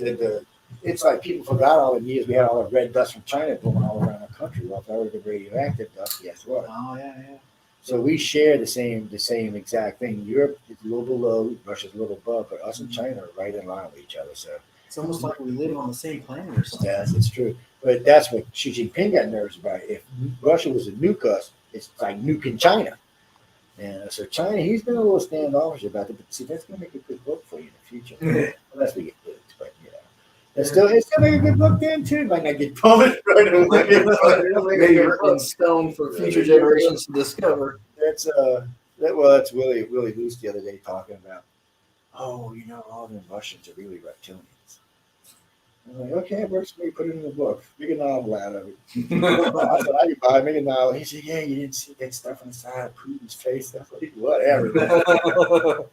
it's like people forgot all the years we had all the red dust from China blowing all around our country. Well, if that were the radioactive dust, guess what? Oh, yeah. So we share the same exact thing. Europe is a little below, Russia's a little above, but us and China are right in line with each other. So it's almost like we live on the same planet or something. Yes, it's true. But that's what Xi Jinping got nervous about. If Russia was to nuke us, it's like nuking China. And so China, he's been a little standoffish about it. But see, that's going to make a good book for you in the future. Unless we get booked, but it's still make a good book then too. Might not get published right away. Maybe in stone for future generations to discover. That's Willie Loose the other day talking about. Oh, all the Russians are really reptilians. I'm like, okay, it works for me. Put it in the book. Make a novel out of it. I said, I could buy it, make a novel. He said, yeah, you didn't see that stuff on the side of Putin's face. I was like, whatever.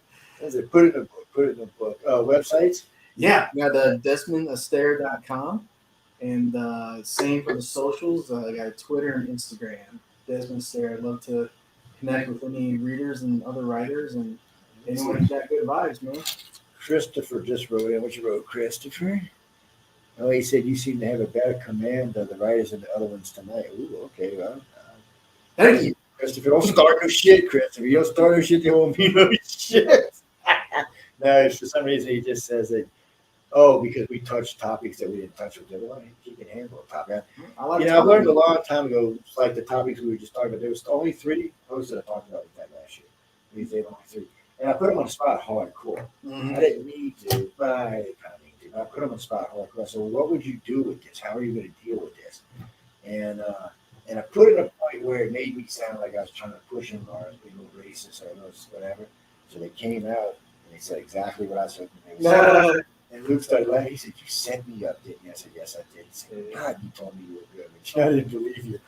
I said, put it in the book. Put it in the book. Websites? Yeah, we got DEsmondAstaire.com. And same for the socials. I got Twitter and Instagram. Desmond Astaire. I'd love to connect with any readers and other writers and anyone who's got good vibes, man. Christopher just wrote in. What you wrote, Christopher? Oh, he said you seem to have a better command of the writers and the other ones tonight. Ooh, okay, well. Thank you. Christopher, don't start no shit, Christopher. You don't start no shit, they won't be no shit. No, for some reason he just says that, because we touched topics that we didn't touch with the other one. He can handle a topic. I learned a long time ago, like the topics we were just talking about, there was only 3 posts that I talked about with that last year. We said only 3. And I put them on the spot hardcore. I didn't need to, but I kind of need to. I put them on the spot hardcore. So what would you do with this? How are you going to deal with this? And I put it in a point where it made me sound like I was trying to push him or being a little racist or whatever. So they came out and they said exactly what I said. And Luke started laughing. He said, you set me up, didn't you? I said, yes, I did. He said, God, you told me you were good. But I didn't believe you.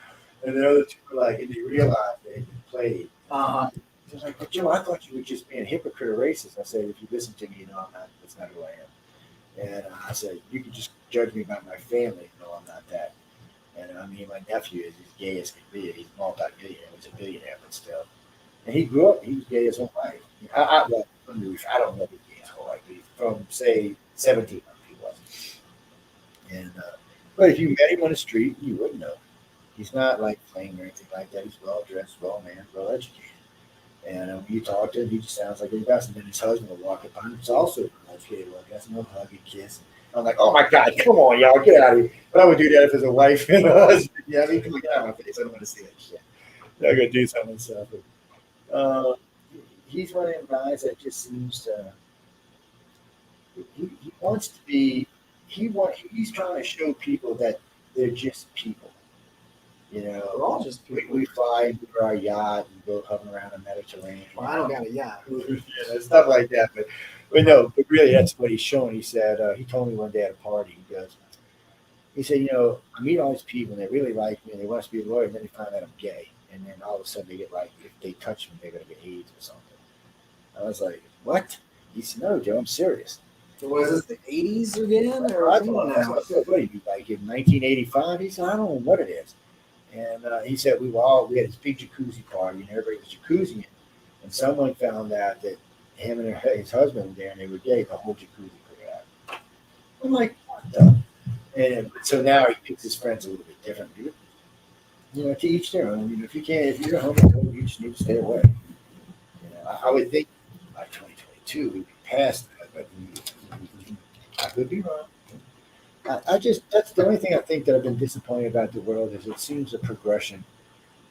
And the other two were like, and they realized they had been played. He was like, but Joe, I thought you were just being a hypocrite or racist. I said, if you listen to me, I'm not. That's not who I am. And I said, you can just judge me by my family. No, I'm not that. And I mean, my nephew is as gay as can be. He's a multi-billionaire. He's a billionaire, but still. And he grew up. He was gay his whole life. I don't know if he's gay his whole life. From say 17, he wasn't. And but if you met him on the street, you would know. He's not like plain or anything like that. He's well dressed, well man, well educated. And when you talk to him, he just sounds like a best. And then his husband will walk up on him. It's also educated. Well, I guess no hug and kiss. I'm like, oh my God, come on, y'all, get out of here. But I would do that if it's a wife and a husband. Yeah, I mean, come on, get out of my face. I don't want to see that shit. I gotta do something and stuff. But, he's one of them guys that just seems to. He wants to be. He's trying to show people that they're just people. You know, We're all just we, people. we fly into our yacht and go hovering around the Mediterranean. Well, I don't got a yacht. Yeah, stuff like that. But no, but really, that's what he's showing. He said he told me one day at a party. He said, I meet all these people and they really like me and they want us to be a lawyer, and then they find out I'm gay, and then all of a sudden they get like, if they touch me, they're gonna get AIDS or something. I was like, what? He said, no, Joe, I'm serious. So was this the 80s again? Or I what thought, now? what do you do, like in 1985? He said, I don't know what it is. And he said, we had this big jacuzzi party, and everybody was jacuzziing. And someone found out that him and his husband were there, and they were gay. The whole jacuzzi cleared out. I'm like, what the? And so now he picks his friends a little bit different. To each their own. If if you're homophobe, you just need to stay away. I would think by 2022 we'd be past that, but I could be wrong. That's the only thing I think that I've been disappointed about the world is it seems the progression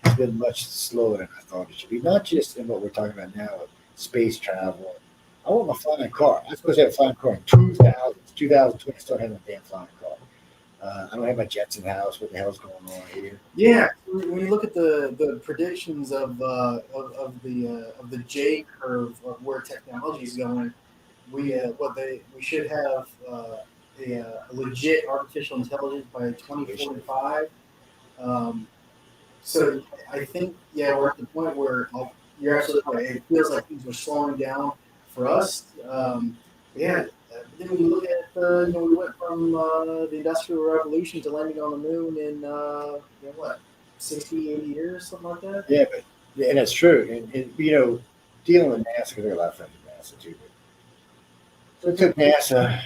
has been much slower than I thought it should be. Not just in what we're talking about now of space travel. I want my flying car. I'm supposed to have a flying car in 2020. I still haven't a damn flying car. I don't have my jets in the house. What the hell's going on here? Yeah, when you look at the predictions of the J curve of where technology is going, we should have a legit artificial intelligence by 2045. So I think we're at the point where you're absolutely right. It feels like things are slowing down for us. Then when you look at we went from the Industrial Revolution to landing on the moon in 60, 80 years, something like that. Yeah, and that's true. And dealing with NASA, because there are a lot of friends with NASA too. So it took NASA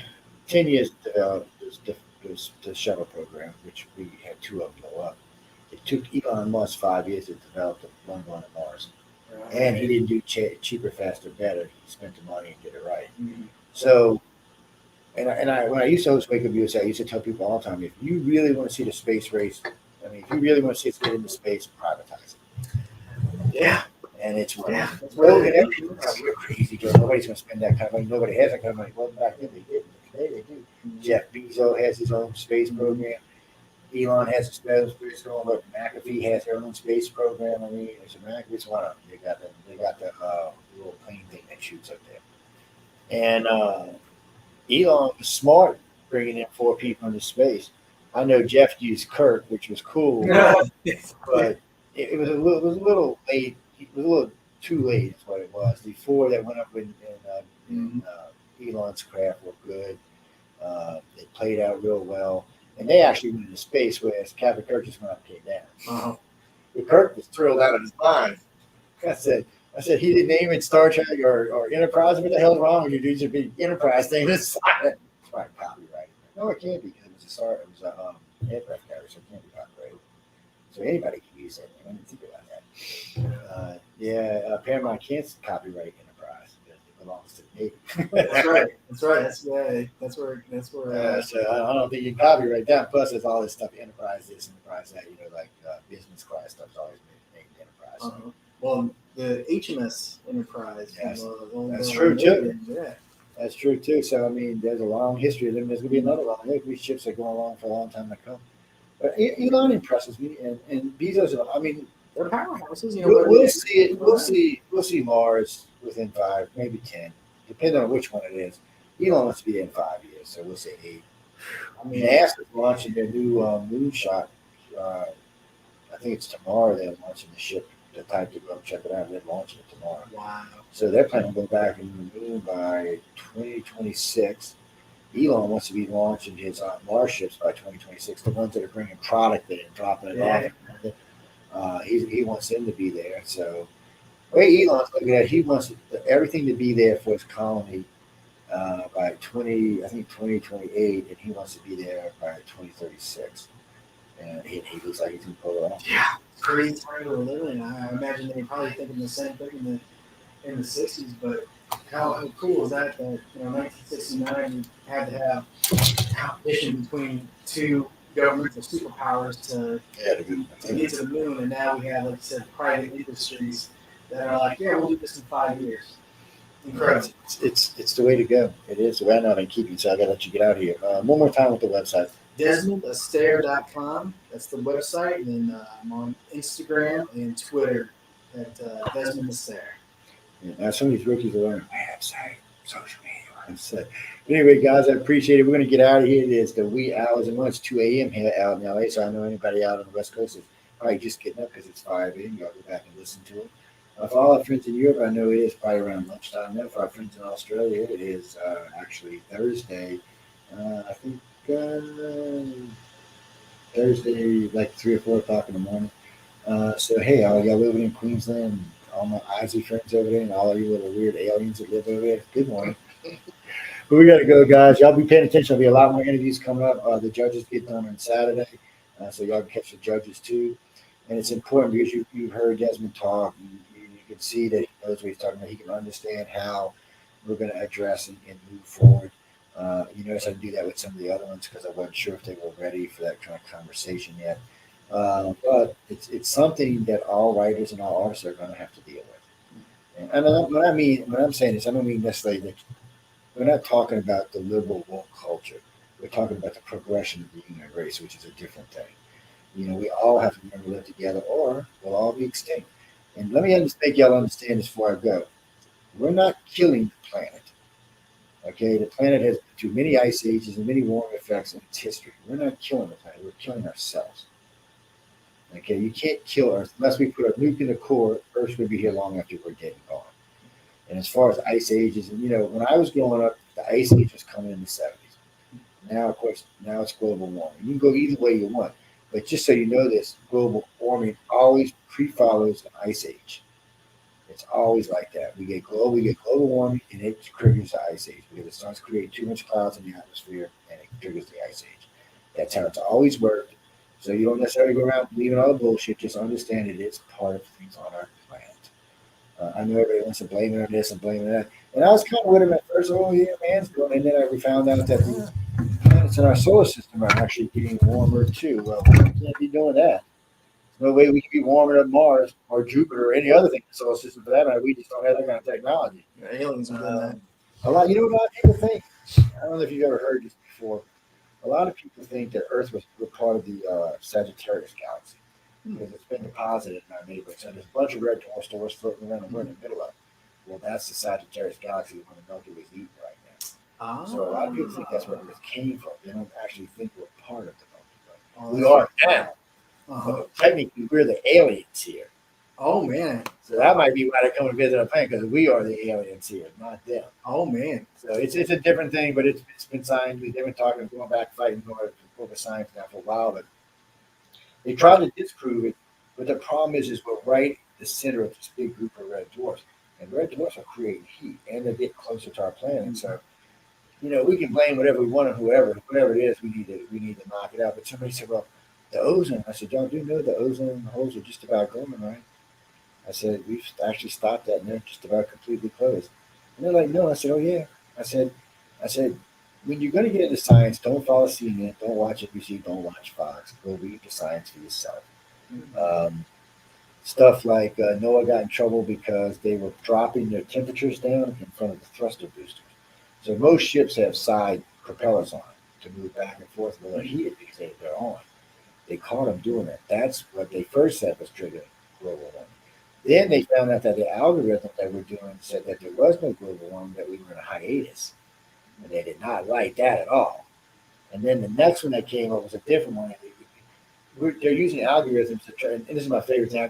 10 years to develop the shuttle program, which we had 2 of them blow up. It took Elon Musk 5 years to develop the one going to Mars. Right. And he didn't do cheaper, faster, better. He spent the money and did it right. Mm-hmm. So, when I used to host Wake Up USA, I used to tell people all the time, if you really want to see the space race, if you really want to see us get into space, privatize it. Yeah. And it's we're crazy, Joe. Nobody's going to spend that kind of money. Nobody has that kind of money. Well, back then they did. Today they do. Mm-hmm. Jeff Bezos has his own space program. Elon has a space program. But McAfee has their own space program. It's McAfee's one of them. They got the little plane thing that shoots up there. And Elon was smart bringing in 4 people into space. I know Jeff used Kirk, which was cool, but it was a little late. It was a little too late, is what it was. The 4 that went up in Elon's craft were good. They played out real well, and they actually went into space, whereas Captain Kirk just went up and came down. Uh-huh. But Kirk was thrilled out of his mind. I said he didn't name it Star Trek or Enterprise. What the hell's wrong with you dudes? Should be Enterprise thing. It's right, copyrighted. No, it can't be because it was a aircraft carrier, so it can't be copyrighted. So anybody can use it. I didn't think about that. Paramount can't copyright Enterprise because it belongs to the Navy. That's right. That's where. So I don't think you can copyright that. Plus, there's all this stuff. Enterprise this, Enterprise that. Like business class stuff's always been named Enterprise. Uh-huh. Well, the HMS Enterprise. Yes. That's true too. Yeah. That's true too. So there's a long history of them. There's gonna be another long. These ships are going along for a long time to come. But Elon impresses me, and Bezos. They're powerhouses. We'll see it. We'll see Mars within 5, maybe 10, depending on which one it is. Elon wants to be there in 5 years, so we'll say 8. NASA's launching their new moonshot. I think it's tomorrow. They're launching the ship. The time to go check it out. They're launching it tomorrow. Wow. So they're planning to go back in the moon by 2026. Elon wants to be launching his Mars ships by 2026. The ones that are bringing product in and dropping it off. He wants them to be there. So the way Elon's looking at it, he wants everything to be there for his colony by 2028, and he wants to be there by 2036. And he looks like he's going to pull it off. Yeah. Crazy time we're living. I imagine they were probably thinking the same thing in the 60s, but how cool is that 1969 you had to have competition between 2 governmental superpowers to Yeah, get to the moon, and now we have, like you said, private industries that are like, yeah, we'll do this in 5 years. Incredible. It's the way to go. It is the way. I know I'm keeping, so I got to let you get out of here. One more time with the website. DesmondAstaire.com. That's the website. And then I'm on Instagram and Twitter at Desmond Astaire. Yeah, now some of these rookies are learning website, social media. Website. Anyway, guys, I appreciate it. We're going to get out of here. It is the wee hours, and it's 2 a.m. here out in LA. So I know anybody out on the West Coast is probably just getting up because it's 5 a.m. Y'all go back and listen to it. For all our friends in Europe, I know it is probably around lunchtime now. For our friends in Australia, it is actually Thursday. I think Thursday, like 3 or 4 o'clock in the morning. So, hey, all y'all living in Queensland, all my Aussie friends over there, and all you little weird aliens that live over there, good morning. But we got to go, guys. Y'all be paying attention. There'll be a lot more interviews coming up. The judges get done on Saturday, so y'all can catch the judges too. And it's important because you've heard Desmond talk. You can see that he knows what he's talking about. He can understand how we're going to address and move forward. You notice I didn't do that with some of the other ones because I wasn't sure if they were ready for that kind of conversation yet. But it's something that all writers and all artists are going to have to deal with. And when I'm saying this, I don't mean necessarily that we're not talking about the liberal woke culture. We're talking about the progression of the human race, which is a different thing. We all have to learn to live together, or we'll all be extinct. And let me make y'all understand this before I go. We're not killing the planet. Okay, the planet has been through many ice ages and many warming effects in its history. We're not killing the planet. We're killing ourselves. Okay, you can't kill Earth unless we put a nuke in the core. Earth's going to be here long after we're dead and gone. And as far as ice ages, and when I was growing up, the ice age was coming in the 70s. Now, of course, it's global warming. You can go either way you want. But just so you know this, global warming always pre-follows an ice age. It's always like that. We get global warming, and it triggers the ice age because it starts creating too much clouds in the atmosphere, and it triggers the ice age. That's how it's always worked. So you don't necessarily go around believing all the bullshit. Just understand it is part of things on our planet. I know everybody wants to blame it on this and blame it on that. And I was kind of with him at first. Oh, yeah, man's going. And then we found out that the planets in our solar system are actually getting warmer too. Well, we can't be doing that. There's no way we can be warmer than Mars or Jupiter or any other thing in the solar system for that matter. We just don't have that kind of technology. Aliens are doing that. A lot of people think. I don't know if you've ever heard this before. A lot of people think that Earth was part of the Sagittarius galaxy because it's been deposited in our neighborhood. So there's a bunch of red dwarf stars floating around, and we're in the middle of it. Well, that's the Sagittarius galaxy when the Milky Way is eating right now. So a lot of people think that's where Earth came from. They don't actually think we're part of the Milky Way. We are now. But technically, we're the aliens here. Oh, man. So that might be why they come and visit our planet, because we are the aliens here, not them. Oh, man. So it's a different thing, but it's been signed. They've been talking, going back, fighting over science now for a while, but they tried to disprove it. But the problem is we're right in the center of this big group of red dwarfs. And red dwarfs are creating heat, and they're getting closer to our planet. So, we can blame whatever we want on whatever it is, we need to knock it out. But somebody said, well, the ozone. I said, y'all do know the ozone holes are just about gone, right? I said, we've actually stopped that, and they're just about completely closed. And they're like, no. I said, oh, yeah. I said, when you're going to get into science, don't follow CNN, don't watch ABC, don't watch Fox. Go read the science for yourself. Stuff like NOAA got in trouble because they were dropping their temperatures down in front of the thruster boosters. So most ships have side propellers on to move back and forth when they're heated because they're on. They caught them doing that. That's what they first said was triggering global warming. Then they found out that the algorithm that we're doing said that there was no global warming, that we were in a hiatus. And they did not like that at all. And then the next one that came up was a different one. They're using algorithms to try, and this is my favorite thing.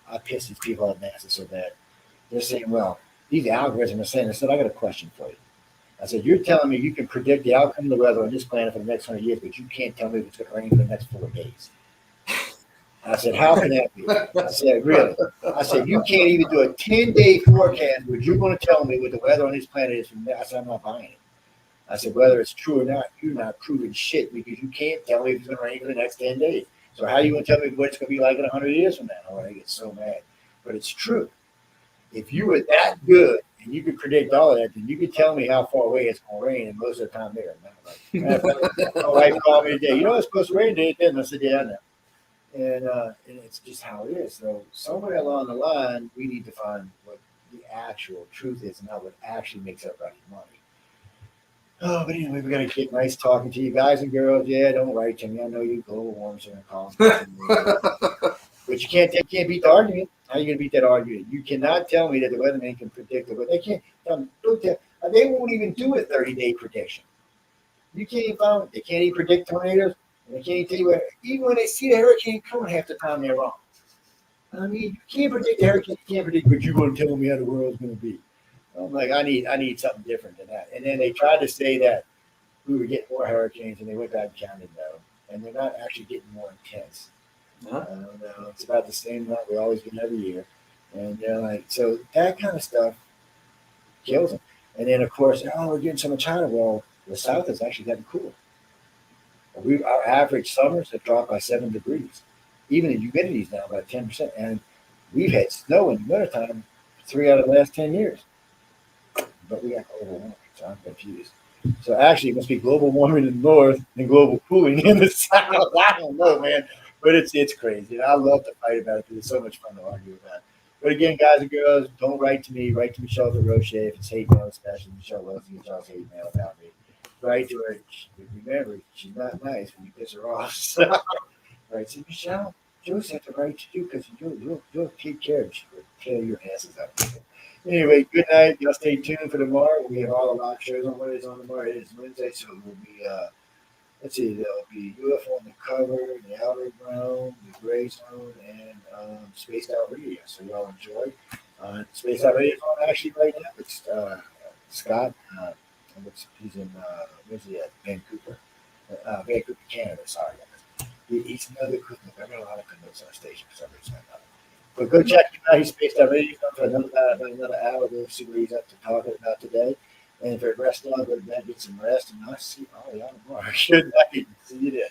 I piss these people at NASA so bad. They're saying, well, these algorithms are saying, I said, I got a question for you. I said, you're telling me you can predict the outcome of the weather on this planet for the next 100 years, but you can't tell me if it's going to rain for the next 4 days. I said, how can that be? I said, really? I said, you can't even do a 10-day forecast, but you're going to tell me what the weather on this planet is from there. I said, I'm not buying it. I said, whether it's true or not, you're not proving shit because you can't tell me if it's going to rain for the next 10 days. So how are you going to tell me what it's going to be like in 100 years from now? Oh, I get so mad. But it's true. If you were that good and you could predict all of that, then you could tell me how far away it's going to rain, and most of the time they're not. Like, my wife called me today. You know it's supposed to rain today. It didn't. I said, yeah, I know. And it's just how it is. So somewhere along the line, we need to find what the actual truth is and not what actually makes everybody money. Oh, but anyway, we got to get nice talking to you guys and girls. Yeah, don't write to me. I know you global warmers are going to call. But you can't beat the argument. How are you going to beat that argument? You cannot tell me that the weatherman can predict it, but they can't. They won't even do a 30-day prediction. You can't even find. They can't even predict tornadoes. And they can't even tell you where. Even when they see the hurricane coming, half the time they're wrong. I mean, you can't predict the hurricane. You can't predict, but you're going to tell me how the world's going to be. I'm like, I need something different than that. And then they tried to say that we were getting more hurricanes, and they went back and counted no, and they're not actually getting more intense. I don't know. It's about the same amount we always get every year, and they're like, so that kind of stuff kills them. And then of course, oh, we're getting so much hotter. Well, the South has actually gotten cooler. Our average summers have dropped by 7 degrees. Even the humidity is down by 10%, and we've had snow in the wintertime 3 out of the last 10 years. But we got global warming, so I'm confused. So actually, it must be global warming in the north and global cooling in the south. I don't know, man. But it's crazy. And I love to fight about it because it's so much fun to argue about. But again, guys and girls, don't write to me. Write to Michelle DeRoche if it's hate mail, especially Michelle loves to get y'all's hate mail about me. Write to her. Remember, she's not nice when you piss her off. So, right, so Michelle, you always have to write to you because you'll take care of it. She will tear your asses up. Anyway, good night. Y'all stay tuned for tomorrow. We have all the live shows on what is on tomorrow. It is Wednesday, so we'll be let's see, there'll be UFO on the cover, the Outer Realm, the Gray Zone, and Spaced Out Radio. So y'all enjoy. Spaced Out Radio is on actually right now. It's Scott. He's in where's he at? Vancouver, Canada. Sorry, guys. He's another cook. I got a lot of cooks on the station for some reason. But go check him out. He's Spaced Out Radio for another hour. We'll see what he's up to talking about today. And if you're resting, go to bed, get some rest, and I'll see all y'all tomorrow. Good night. See you then.